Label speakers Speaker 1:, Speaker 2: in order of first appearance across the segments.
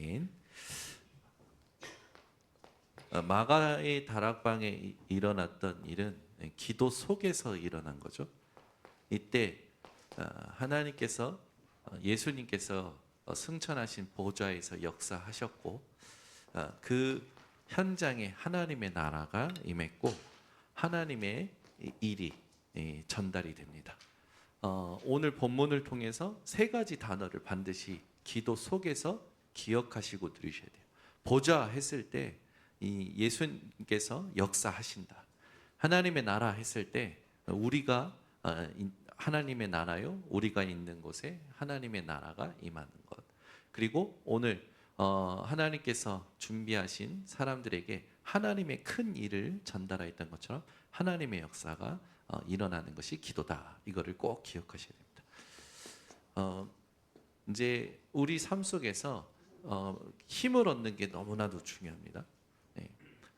Speaker 1: 아멘. 마가의 다락방에 일어났던 일은 기도 속에서 일어난 거죠. 이때 하나님께서 예수님께서 승천하신 보좌에서 역사하셨고 그 현장에 하나님의 나라가 임했고 하나님의 일이 전달이 됩니다. 오늘 본문을 통해서 세 가지 단어를 반드시 기도 속에서 기억하시고 들으셔야 돼요. 보좌 했을 때 이 예수님께서 역사하신다. 하나님의 나라 했을 때 우리가 하나님의 나라요, 우리가 있는 곳에 하나님의 나라가 임하는 것. 그리고 오늘 하나님께서 준비하신 사람들에게 하나님의 큰 일을 전달하였던 것처럼 하나님의 역사가 일어나는 것이 기도다. 이거를 꼭 기억하셔야 됩니다. 이제 우리 삶 속에서 힘을 얻는 게 너무나도 중요합니다.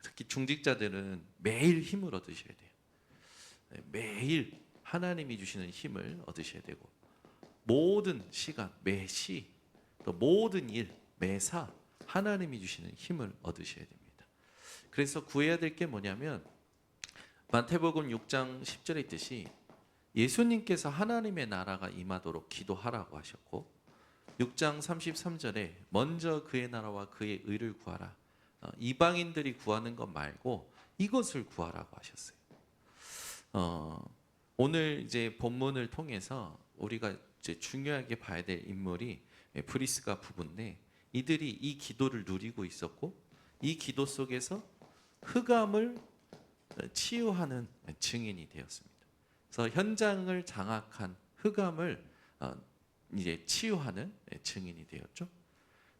Speaker 1: 특히 중직자들은 매일 힘을 얻으셔야 돼요. 매일 하나님이 주시는 힘을 얻으셔야 되고 모든 시간, 매시, 또 모든 일, 매사 하나님이 주시는 힘을 얻으셔야 됩니다. 그래서 구해야 될 게 뭐냐면 마태복음 6장 10절에 있듯이 예수님께서 하나님의 나라가 임하도록 기도하라고 하셨고 6장 33절에 먼저 그의 나라와 그의 의를 구하라. 이방인들이 구하는 것 말고 이것을 구하라고 하셨어요. 오늘 이제 본문을 통해서 우리가 이제 중요하게 봐야 될 인물이 프리스가 부부인데 이들이 이 기도를 누리고 있었고 이 기도 속에서 흑암을 치유하는 증인이 되었습니다. 그래서 현장을 장악한 흑암을 이제 치유하는 증인이 되었죠.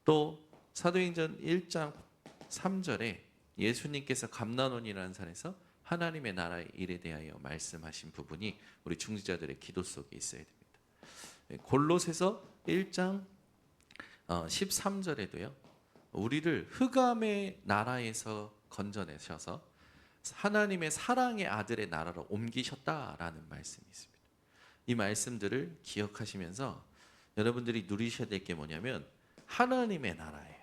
Speaker 1: 또 사도행전 1장 3절에 예수님께서 감난원이라는 산에서 하나님의 나라의 일에 대하여 말씀하신 부분이 우리 중직자들의 기도 속에 있어야 됩니다. 골로새서 1장 13절에도요. 우리를 흑암의 나라에서 건져내셔서 하나님의 사랑의 아들의 나라로 옮기셨다라는 말씀이 있습니다. 이 말씀들을 기억하시면서 여러분들이 누리셔야 될 게 뭐냐면 하나님의 나라예요.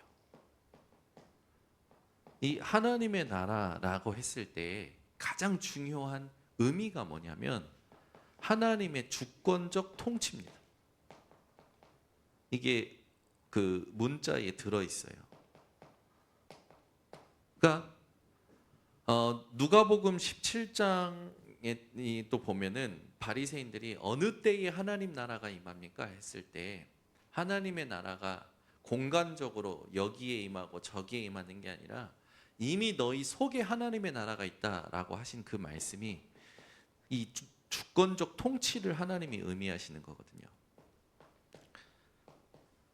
Speaker 1: 이 하나님의 나라라고 했을 때 가장 중요한 의미가 뭐냐면 하나님의 주권적 통치입니다. 이게 그 문자에 들어 있어요. 그러니까 누가복음 17장에 또 보면은 바리새인들이 어느 때에 하나님 나라가 임합니까 했을 때 하나님의 나라가 공간적으로 여기에 임하고 저기에 임하는 게 아니라 이미 너희 속에 하나님의 나라가 있다라고 하신 그 말씀이 이 주권적 통치를 하나님이 의미하시는 거거든요.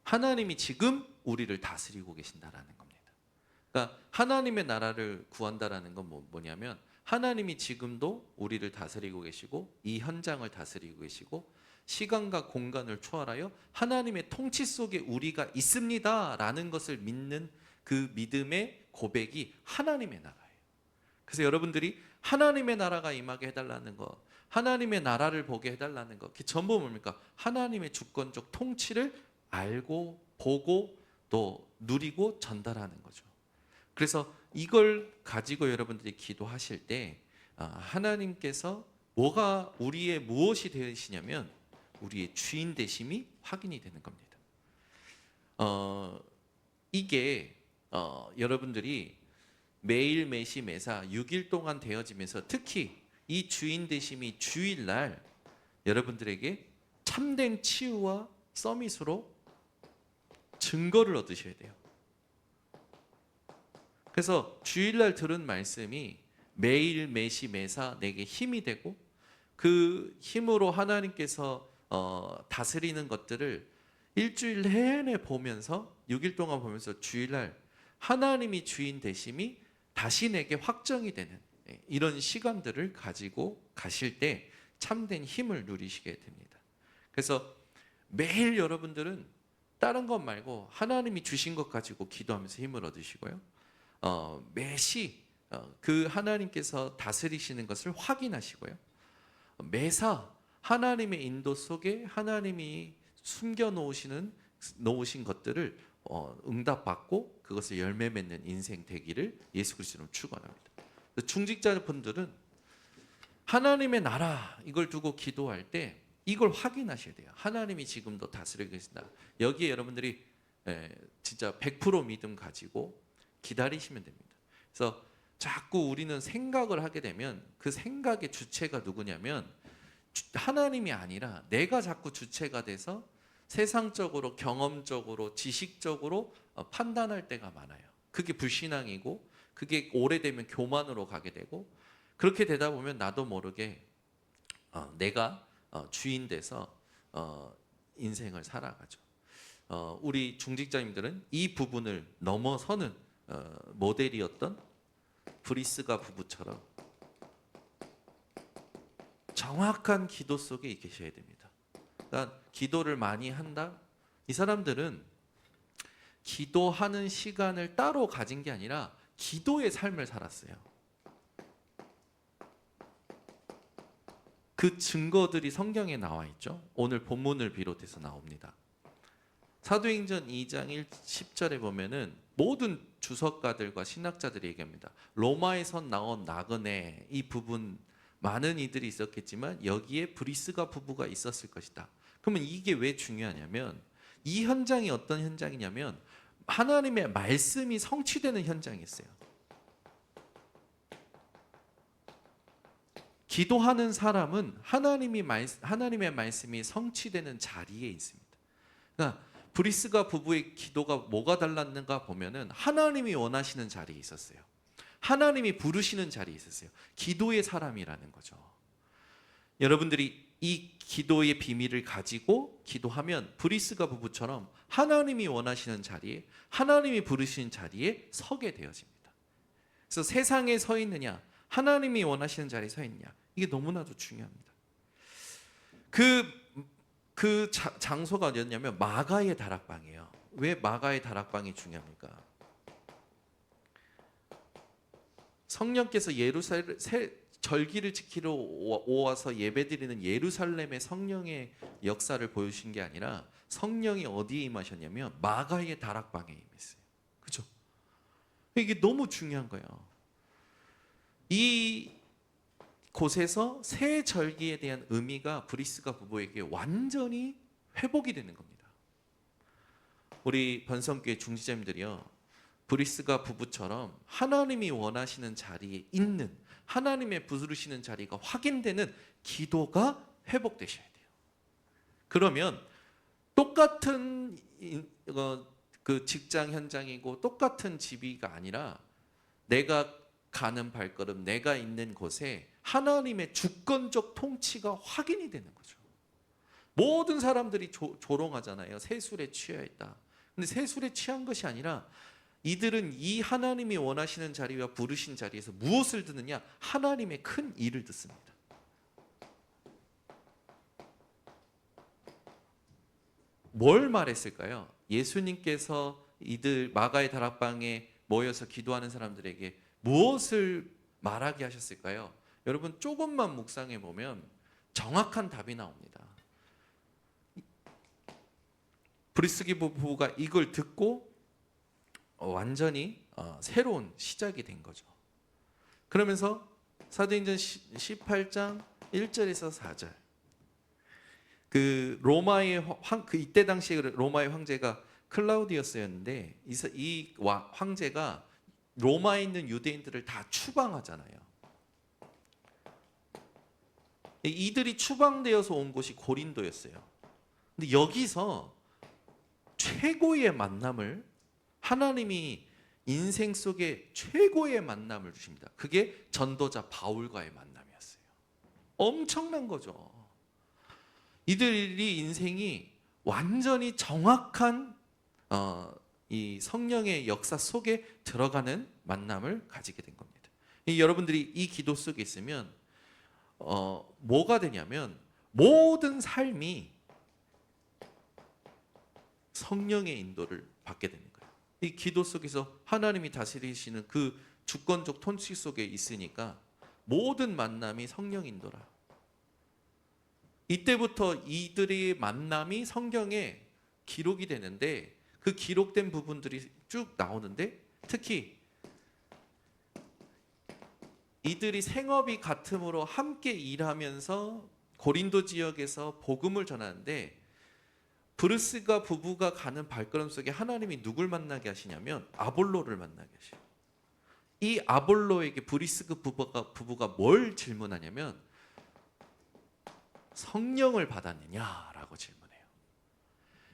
Speaker 1: 하나님이 지금 우리를 다스리고 계신다라는 겁니다. 그러니까 하나님의 나라를 구한다라는 건 뭐냐면 하나님이 지금도 우리를 다스리고 계시고 이 현장을 다스리고 계시고 시간과 공간을 초월하여 하나님의 통치 속에 우리가 있습니다라는 것을 믿는 그 믿음의 고백이 하나님의 나라예요. 그래서 여러분들이 하나님의 나라가 임하게 해달라는 것, 하나님의 나라를 보게 해달라는 것, 그게 전부 뭡니까? 하나님의 주권적 통치를 알고 보고 또 누리고 전달하는 거죠. 그래서 이걸 가지고 여러분들이 기도하실 때 하나님께서 뭐가 우리의 무엇이 되시냐면 우리의 주인 되심이 확인이 되는 겁니다. 이게 여러분들이 매일 매시 매사 6일 동안 되어지면서 특히 이 주인 되심이 주일날 여러분들에게 참된 치유와 서밋으로 증거를 얻으셔야 돼요. 그래서 주일날 들은 말씀이 매일 매시 매사 내게 힘이 되고 그 힘으로 하나님께서 다스리는 것들을 일주일 내내 보면서 6일 동안 보면서 주일날 하나님이 주인 되심이 다시 내게 확정이 되는 이런 시간들을 가지고 가실 때 참된 힘을 누리시게 됩니다. 그래서 매일 여러분들은 다른 것 말고 하나님이 주신 것 가지고 기도하면서 힘을 얻으시고요. 매시 그 하나님께서 다스리시는 것을 확인하시고요. 매사 하나님의 인도 속에 하나님이 숨겨 놓으신 것들을 응답받고 그것을 열매 맺는 인생 되기를 예수 그리스도로 축원합니다. 중직자분들은 하나님의 나라 이걸 두고 기도할 때 이걸 확인하셔야 돼요. 하나님이 지금도 다스리고 계신다. 여기에 여러분들이 진짜 100% 믿음 가지고 기다리시면 됩니다. 그래서 자꾸 우리는 생각을 하게 되면 그 생각의 주체가 누구냐면 하나님이 아니라 내가 자꾸 주체가 돼서 세상적으로 경험적으로 지식적으로 판단할 때가 많아요. 그게 불신앙이고 그게 오래되면 교만으로 가게 되고 그렇게 되다 보면 나도 모르게 내가 주인 돼서 인생을 살아가죠. 우리 중직자님들은 이 부분을 넘어서는 모델이었던 브리스가 부부처럼 정확한 기도 속에 계셔야 됩니다. 그러니까 기도를 많이 한다. 이 사람들은 기도하는 시간을 따로 가진 게 아니라 기도의 삶을 살았어요. 그 증거들이 성경에 나와 있죠. 오늘 본문을 비롯해서 나옵니다. 사도행전 2장 10절에 보면은 모든 주석가들과 신학자들이 얘기합니다. 로마에서 나온 나그네 이 부분 많은 이들이 있었겠지만 여기에 브리스가 부부가 있었을 것이다. 그러면 이게 왜 중요하냐면 이 현장이 어떤 현장이냐면 하나님의 말씀이 성취되는 현장이었어요. 기도하는 사람은 하나님의 말씀이 성취되는 자리에 있습니다. 그러니까 브리스가 부부의 기도가 뭐가 달랐는가 보면은 하나님이 원하시는 자리에 있었어요. 하나님이 부르시는 자리에 있었어요. 기도의 사람이라는 거죠. 여러분들이 이 기도의 비밀을 가지고 기도하면 브리스가 부부처럼 하나님이 원하시는 자리에 하나님이 부르시는 자리에 서게 되어집니다. 그래서 세상에 서 있느냐 하나님이 원하시는 자리에 서 있느냐 이게 너무나도 중요합니다. 그 장소가 어디였냐면 마가의 다락방이에요. 왜 마가의 다락방이 중요합니까? 성령께서 절기를 지키러 오와서 예배드리는 예루살렘의 성령의 역사를 보여주신 게 아니라 성령이 어디에 임하셨냐면 마가의 다락방에 임했어요. 그렇죠? 이게 너무 중요한 거예요. 이 곳에서 새 절기에 대한 의미가 브리스가 부부에게 완전히 회복이 되는 겁니다. 우리 번성교회 중지자님들이요. 브리스가 부부처럼 하나님이 원하시는 자리에 있는 하나님의 부르시는 자리가 확인되는 기도가 회복되셔야 돼요. 그러면 똑같은 그 직장 현장이고 똑같은 집이가 아니라 내가 가는 발걸음, 내가 있는 곳에 하나님의 주권적 통치가 확인이 되는 거죠. 모든 사람들이 조롱하잖아요. 세술에 취해 있다. 근데 세술에 취한 것이 아니라 이들은 이 하나님이 원하시는 자리와 부르신 자리에서 무엇을 듣느냐? 하나님의 큰 일을 듣습니다. 뭘 말했을까요? 예수님께서 이들 마가의 다락방에 모여서 기도하는 사람들에게 무엇을 말하게 하셨을까요? 여러분 조금만 묵상해 보면 정확한 답이 나옵니다. 브리스기 부부가 이걸 듣고 완전히 새로운 시작이 된 거죠. 그러면서 사도행전 18장 1절에서 4절 그 로마의 이때 당시에 로마의 황제가 클라우디우스였는데 이 황제가 로마에 있는 유대인들을 다 추방하잖아요. 이들이 추방되어서 온 곳이 고린도였어요. 근데 여기서 최고의 만남을 하나님이 인생 속에 최고의 만남을 주십니다. 그게 전도자 바울과의 만남이었어요. 엄청난 거죠. 이들이 인생이 완전히 정확한 이 성령의 역사 속에 들어가는 만남을 가지게 된 겁니다. 여러분들이 이 기도 속에 있으면 뭐가 되냐면 모든 삶이 성령의 인도를 받게 되는 거예요. 이 기도 속에서 하나님이 다스리시는 그 주권적 통치 속에 있으니까 모든 만남이 성령 인도라. 이때부터 이들의 만남이 성경에 기록이 되는데 그 기록된 부분들이 쭉 나오는데, 특히 이들이 생업이 같음으로 함께 일하면서 고린도 지역에서 복음을 전하는데, 브루스가 부부가 가는 발걸음 속에 하나님이 누굴 만나게 하시냐면 아볼로를 만나게 하셔요. 이 아볼로에게 브리스가 부부가 뭘 질문하냐면 성령을 받았느냐라고 질문해요.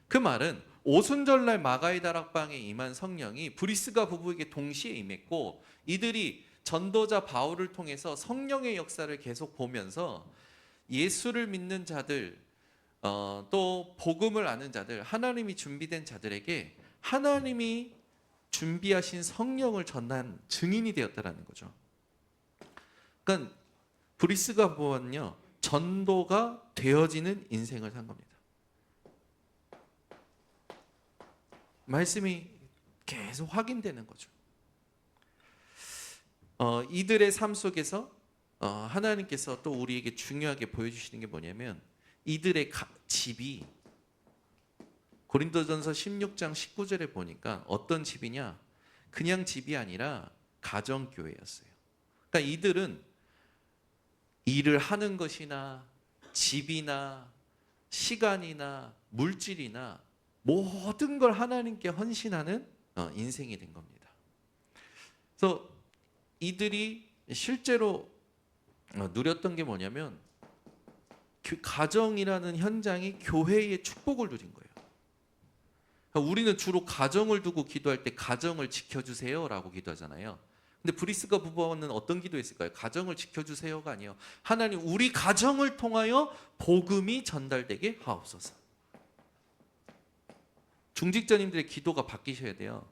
Speaker 1: 그 말은 오순절날 마가의 다락방에 임한 성령이 브리스가 부부에게 동시에 임했고, 이들이 전도자 바울을 통해서 성령의 역사를 계속 보면서 예수를 믿는 자들, 또 복음을 아는 자들, 하나님이 준비된 자들에게 하나님이 준비하신 성령을 전한 증인이 되었다라는 거죠. 그러니까 브리스가 부부는요, 전도가 되어지는 인생을 산 겁니다. 말씀이 계속 확인되는 거죠. 이들의 삶 속에서 하나님께서 또 우리에게 중요하게 보여주시는 게 뭐냐면, 이들의 집이 고린도전서 16장 19절에 보니까 어떤 집이냐, 그냥 집이 아니라 가정교회였어요. 그러니까 이들은 일을 하는 것이나 집이나 시간이나 물질이나 모든 걸 하나님께 헌신하는 인생이 된 겁니다. 그래서 이들이 실제로 누렸던 게 뭐냐면, 가정이라는 현장이 교회의 축복을 누린 거예요. 우리는 주로 가정을 두고 기도할 때 가정을 지켜주세요라고 기도하잖아요. 근데 브리스가 부부는 어떤 기도했을까요? 가정을 지켜주세요가 아니에요. 하나님, 우리 가정을 통하여 복음이 전달되게 하옵소서. 중직자님들의 기도가 바뀌셔야 돼요.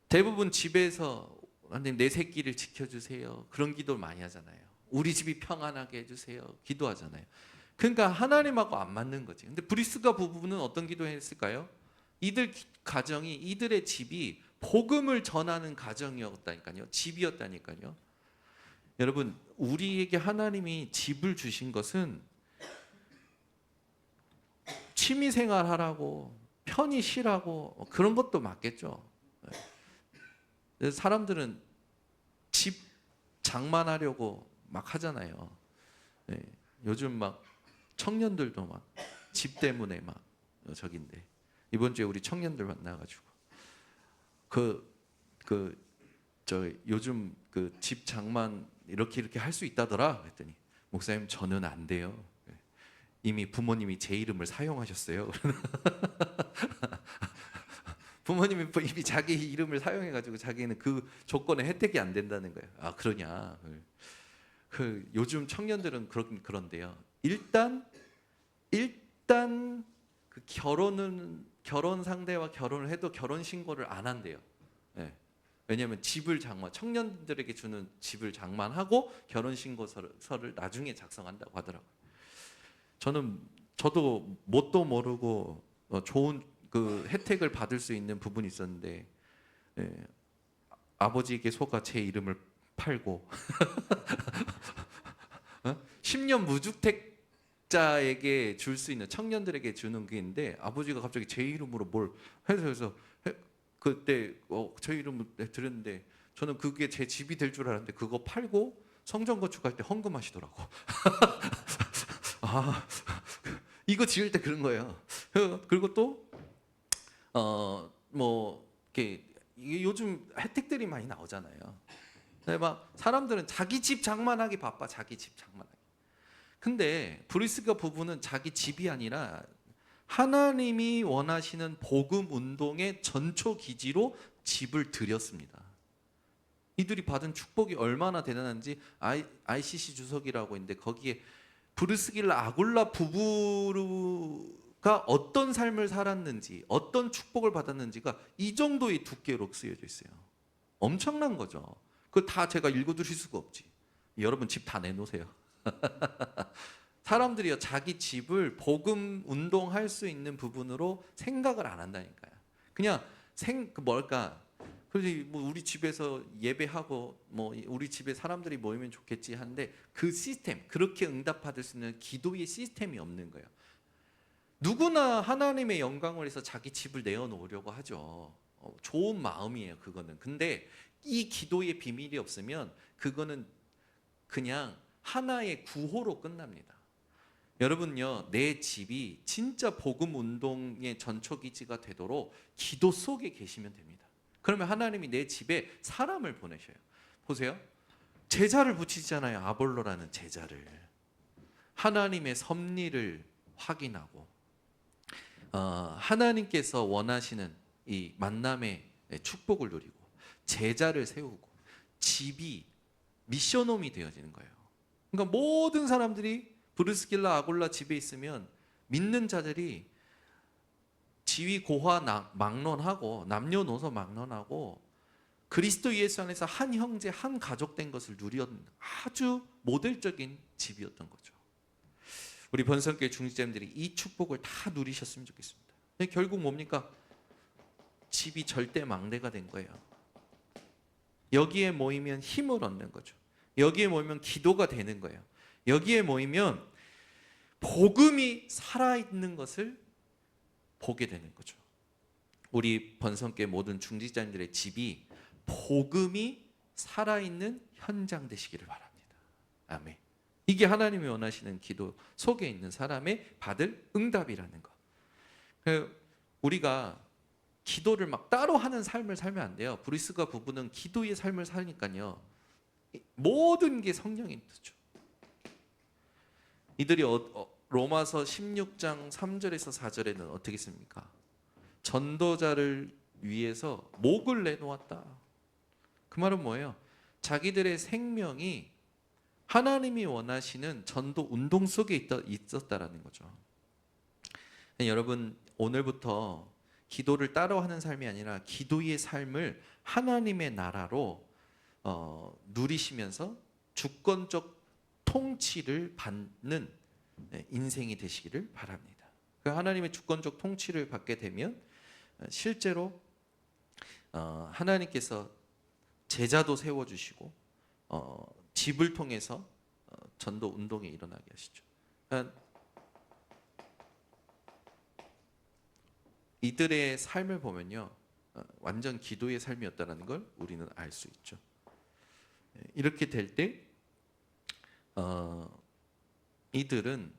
Speaker 1: 대부분 집에서 하나님 내 새끼를 지켜주세요, 그런 기도를 많이 하잖아요. 우리 집이 평안하게 해주세요 기도하잖아요. 그러니까 하나님하고 안 맞는 거지. 근데 브리스가 부부는 어떤 기도했을까요? 이들 가정이, 이들의 집이 복음을 전하는 가정이었다니까요. 집이었다니까요. 여러분, 우리에게 하나님이 집을 주신 것은 취미생활 하라고, 편히 쉬라고, 그런 것도 맞겠죠. 사람들은 집 장만하려고 막 하잖아요. 요즘 막 청년들도 막 집 때문에 막 저긴데, 이번 주에 우리 청년들 만나가지고 저 요즘 그 집 장만 이렇게 할 수 있다더라 했더니, 목사님 저는 안 돼요. 이미 부모님이 제 이름을 사용하셨어요. 부모님이 이미 자기 이름을 사용해가지고 자기는 그 조건에 혜택이 안 된다는 거예요. 아, 그러냐? 요즘 청년들은 그런데요. 일단 그 결혼 상대와 결혼을 해도 결혼 신고를 안 한대요. 왜냐하면 청년들에게 주는 집을 장만하고 결혼 신고서를 나중에 작성한다고 하더라고요. 저도 뭣도 모르고 좋은 그 혜택을 받을 수 있는 부분이 있었는데, 아버지에게 속아 제 이름을 팔고 10년 무주택자에게 줄 수 있는, 청년들에게 주는 게 있는데, 아버지가 갑자기 제 이름으로 뭘 해서 그때 제 이름을 드렸는데, 저는 그게 제 집이 될 줄 알았는데 그거 팔고 성전 건축할 때 헌금하시더라고. 아, 이거 지을 때 그런 거예요. 그리고 또 이게 요즘 혜택들이 많이 나오잖아요. 막 사람들은 자기 집 장만하기 바빠, 자기 집 장만하기. 근데 브리스가 부부는 자기 집이 아니라 하나님이 원하시는 복음 운동의 전초 기지로 집을 드렸습니다. 이들이 받은 축복이 얼마나 대단한지 ICC 주석이라고 있는데, 거기에 브루스길라 아굴라 부부가 어떤 삶을 살았는지, 어떤 축복을 받았는지가 이 정도의 두께로 쓰여져 있어요. 엄청난 거죠. 그거 다 제가 읽어드릴 수가 없지. 여러분 집 다 내놓으세요. 사람들이요, 자기 집을 복음 운동할 수 있는 부분으로 생각을 안 한다니까요. 그냥 그래서 뭐 우리 집에서 예배하고 뭐 우리 집에 사람들이 모이면 좋겠지 하는데, 그 시스템, 그렇게 응답받을 수 있는 기도의 시스템이 없는 거예요. 누구나 하나님의 영광을 위해서 자기 집을 내어놓으려고 하죠. 좋은 마음이에요, 그거는. 근데 이 기도의 비밀이 없으면 그거는 그냥 하나의 구호로 끝납니다. 여러분요, 내 집이 진짜 복음 운동의 전초기지가 되도록 기도 속에 계시면 됩니다. 그러면 하나님이 내 집에 사람을 보내셔요. 보세요. 제자를 붙이잖아요. 아볼로라는 제자를. 하나님의 섭리를 확인하고 하나님께서 원하시는 이 만남의 축복을 누리고 제자를 세우고 집이 미션홈이 되어지는 거예요. 그러니까 모든 사람들이 브리스길라 아굴라 집에 있으면 믿는 자들이 지위 고하 막론하고 남녀노소 막론하고 그리스도 예수 안에서 한 형제 한 가족 된 것을 누렸는 아주 모델적인 집이었던 거죠. 우리 번성교회 중직자님들이 이 축복을 다 누리셨으면 좋겠습니다. 결국 뭡니까? 집이 절대 망대가 된 거예요. 여기에 모이면 힘을 얻는 거죠. 여기에 모이면 기도가 되는 거예요. 여기에 모이면 복음이 살아있는 것을 보게 되는 거죠. 우리 번성교회 모든 중직자님들의 집이 복음이 살아있는 현장 되시기를 바랍니다. 아멘. 이게 하나님이 원하시는 기도 속에 있는 사람의 받을 응답이라는 거. 우리가 기도를 막 따로 하는 삶을 살면 안 돼요. 브리스가 부부는 기도의 삶을 사니까요. 모든 게 성령이 뜻죠. 이들이 로마서 16장 3절에서 4절에는 어떻게 씁니까? 전도자를 위해서 목을 내놓았다. 그 말은 뭐예요? 자기들의 생명이 하나님이 원하시는 전도 운동 속에 있었다라는 거죠. 여러분, 오늘부터 기도를 따로 하는 삶이 아니라 기도의 삶을 하나님의 나라로 누리시면서 주권적 통치를 받는 인생이 되시기를 바랍니다. 하나님의 주권적 통치를 받게 되면 실제로 하나님께서 제자도 세워주시고 집을 통해서 전도 운동이 일어나게 하시죠. 이들의 삶을 보면요, 완전 기도의 삶이었다는 걸 우리는 알 수 있죠. 이렇게 될 때 이들은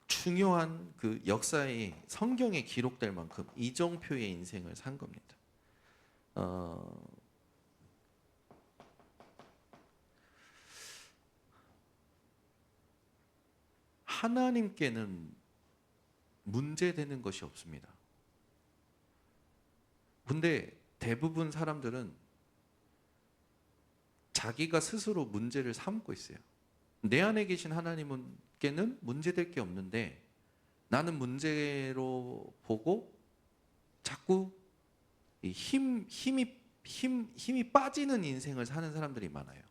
Speaker 1: 중요한 그 역사의 성경에 기록될 만큼 이정표의 인생을 산 겁니다. 하나님께는 문제되는 것이 없습니다. 근데 대부분 사람들은 자기가 스스로 문제를 삼고 있어요. 내 안에 계신 하나님께는 문제될 게 없는데 나는 문제로 보고 자꾸 힘이 빠지는 인생을 사는 사람들이 많아요.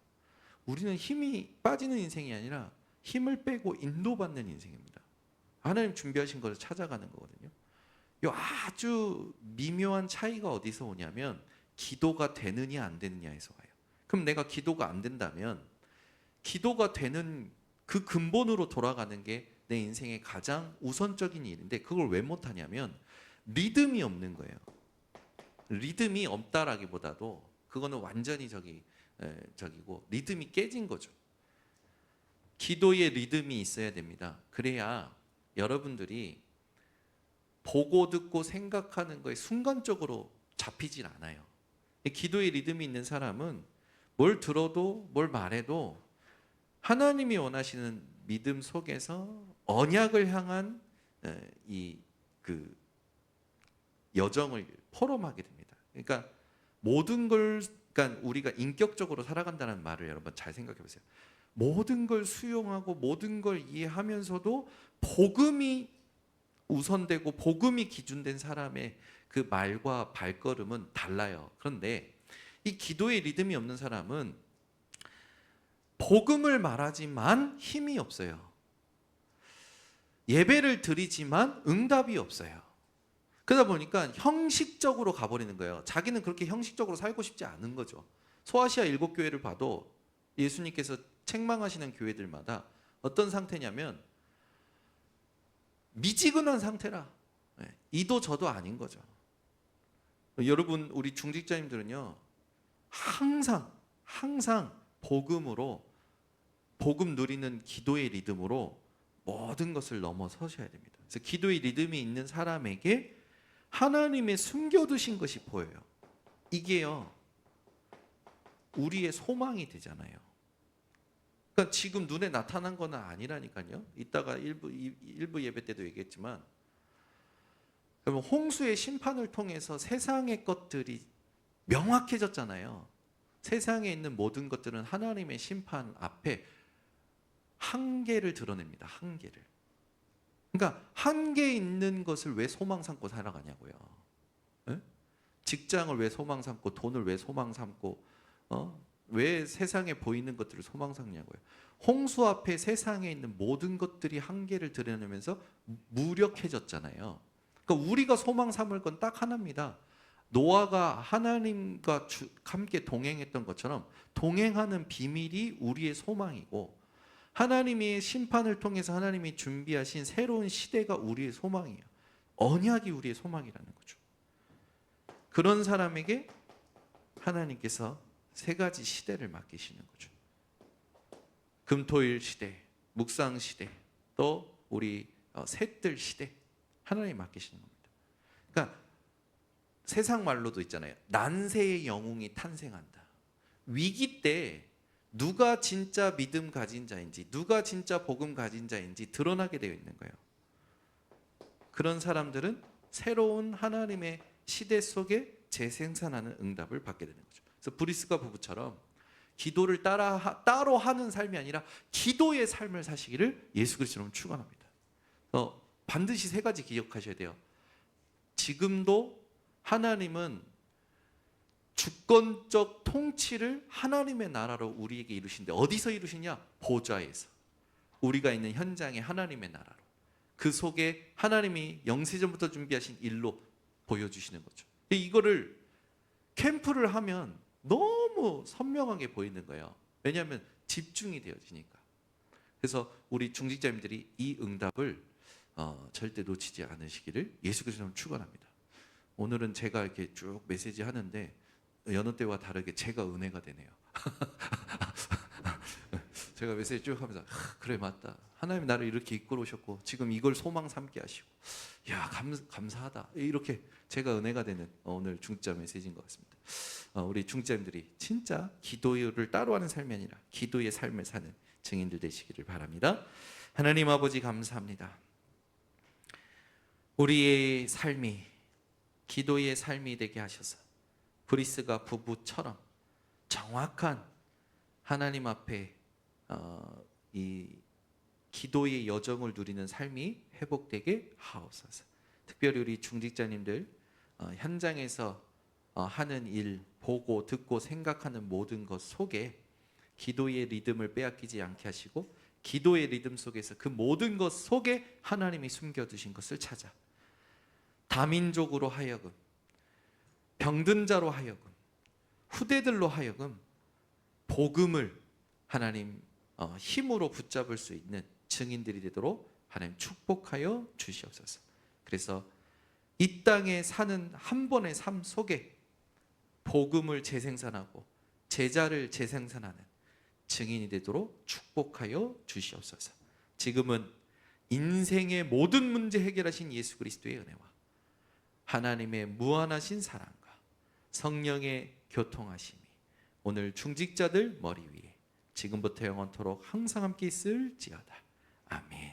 Speaker 1: 우리는 힘이 빠지는 인생이 아니라 힘을 빼고 인도받는 인생입니다. 하나님 준비하신 것을 찾아가는 거거든요. 이 아주 미묘한 차이가 어디서 오냐면 기도가 되느냐 안 되느냐에서 와요. 그럼 내가 기도가 안 된다면 기도가 되는 그 근본으로 돌아가는 게 내 인생의 가장 우선적인 일인데 그걸 왜 못하냐면 리듬이 없는 거예요. 리듬이 없다라기보다도 그거는 완전히 저기고 리듬이 깨진 거죠. 기도의 리듬이 있어야 됩니다. 그래야 여러분들이 보고 듣고 생각하는 거에 순간적으로 잡히질 않아요. 기도의 리듬이 있는 사람은 뭘 들어도 뭘 말해도 하나님이 원하시는 믿음 속에서 언약을 향한 그 여정을 포럼하게 됩니다. 그러니까 모든 걸, 그러니까 우리가 인격적으로 살아간다는 말을 여러분 잘 생각해 보세요. 모든 걸 수용하고 모든 걸 이해하면서도 복음이 우선되고 복음이 기준된 사람의 그 말과 발걸음은 달라요. 그런데 이 기도의 리듬이 없는 사람은 복음을 말하지만 힘이 없어요. 예배를 드리지만 응답이 없어요. 그러다 보니까 형식적으로 가버리는 거예요. 자기는 그렇게 형식적으로 살고 싶지 않은 거죠. 소아시아 7교회를 봐도 예수님께서 책망하시는 교회들마다 어떤 상태냐면 미지근한 상태라. 이도 저도 아닌 거죠. 여러분, 우리 중직자님들은요, 항상 복음으로, 복음 누리는 기도의 리듬으로 모든 것을 넘어서셔야 됩니다. 그래서 기도의 리듬이 있는 사람에게 하나님의 숨겨두신 것이 보여요. 이게요, 우리의 소망이 되잖아요. 그러니까 지금 눈에 나타난 건 아니라니까요. 이따가 일부 예배 때도 얘기했지만, 여러분, 홍수의 심판을 통해서 세상의 것들이 명확해졌잖아요. 세상에 있는 모든 것들은 하나님의 심판 앞에 한계를 드러냅니다. 한계를. 그러니까 한계 있는 것을 왜 소망 삼고 살아가냐고요. 네? 직장을 왜 소망 삼고, 돈을 왜 소망 삼고, 왜 세상에 보이는 것들을 소망 삼냐고요. 홍수 앞에 세상에 있는 모든 것들이 한계를 드러내면서 무력해졌잖아요. 그러니까 우리가 소망 삼을 건 딱 하나입니다. 노아가 하나님과 함께 동행했던 것처럼 동행하는 비밀이 우리의 소망이고, 하나님의 심판을 통해서 하나님이 준비하신 새로운 시대가 우리의 소망이에요. 언약이 우리의 소망이라는 거죠. 그런 사람에게 하나님께서 세 가지 시대를 맡기시는 거죠. 금토일 시대, 묵상 시대, 또 우리 셋들 시대, 하나님 맡기시는 겁니다. 그러니까 세상 말로도 있잖아요. 난세의 영웅이 탄생한다. 위기 때 누가 진짜 믿음 가진 자인지, 누가 진짜 복음 가진 자인지 드러나게 되어 있는 거예요. 그런 사람들은 새로운 하나님의 시대 속에 재생산하는 응답을 받게 되는 거죠. 그래서 브리스가 부부처럼 기도를 따로 하는 삶이 아니라 기도의 삶을 사시기를 예수 그리스도로 축원합니다. 반드시 세 가지 기억하셔야 돼요. 지금도 하나님은 주권적 통치를 하나님의 나라로 우리에게 이루신데, 어디서 이루시냐? 보좌에서. 우리가 있는 현장에 하나님의 나라로, 그 속에 하나님이 영세전부터 준비하신 일로 보여주시는 거죠. 이거를 캠프를 하면 너무 선명하게 보이는 거예요. 왜냐하면 집중이 되어지니까. 그래서 우리 중직자님들이 이 응답을 절대 놓치지 않으시기를 예수 그리스도로 축원합니다. 오늘은 제가 이렇게 쭉 메시지 하는데 여느 때와 다르게 제가 은혜가 되네요. 제가 메시지 쭉 하면서 그래, 맞다. 하나님 나를 이렇게 이끌어 오셨고 지금 이걸 소망 삼게 하시고, 야, 감사하다. 이렇게 제가 은혜가 되는 오늘 중직자 메시지인 것 같습니다. 우리 중직자님들이 진짜 기도를 따로 하는 삶이 아니라 기도의 삶을 사는 증인들 되시기를 바랍니다. 하나님 아버지, 감사합니다. 우리의 삶이 기도의 삶이 되게 하셔서 브리스가 부부처럼 정확한 하나님 앞에 이 기도의 여정을 누리는 삶이 회복되게 하옵소서. 특별히 우리 중직자님들 현장에서 하는 일, 보고 듣고 생각하는 모든 것 속에 기도의 리듬을 빼앗기지 않게 하시고, 기도의 리듬 속에서 그 모든 것 속에 하나님이 숨겨두신 것을 찾아 다민족으로 하여금, 병든 자로 하여금, 후대들로 하여금 복음을 하나님 힘으로 붙잡을 수 있는 증인들이 되도록 하나님 축복하여 주시옵소서. 그래서 이 땅에 사는 한 번의 삶 속에 복음을 재생산하고 제자를 재생산하는 증인이 되도록 축복하여 주시옵소서. 지금은 인생의 모든 문제 해결하신 예수 그리스도의 은혜와 하나님의 무한하신 사랑과 성령의 교통하심이 오늘 중직자들 머리 위에 지금부터 영원토록 항상 함께 있을지어다. 아멘.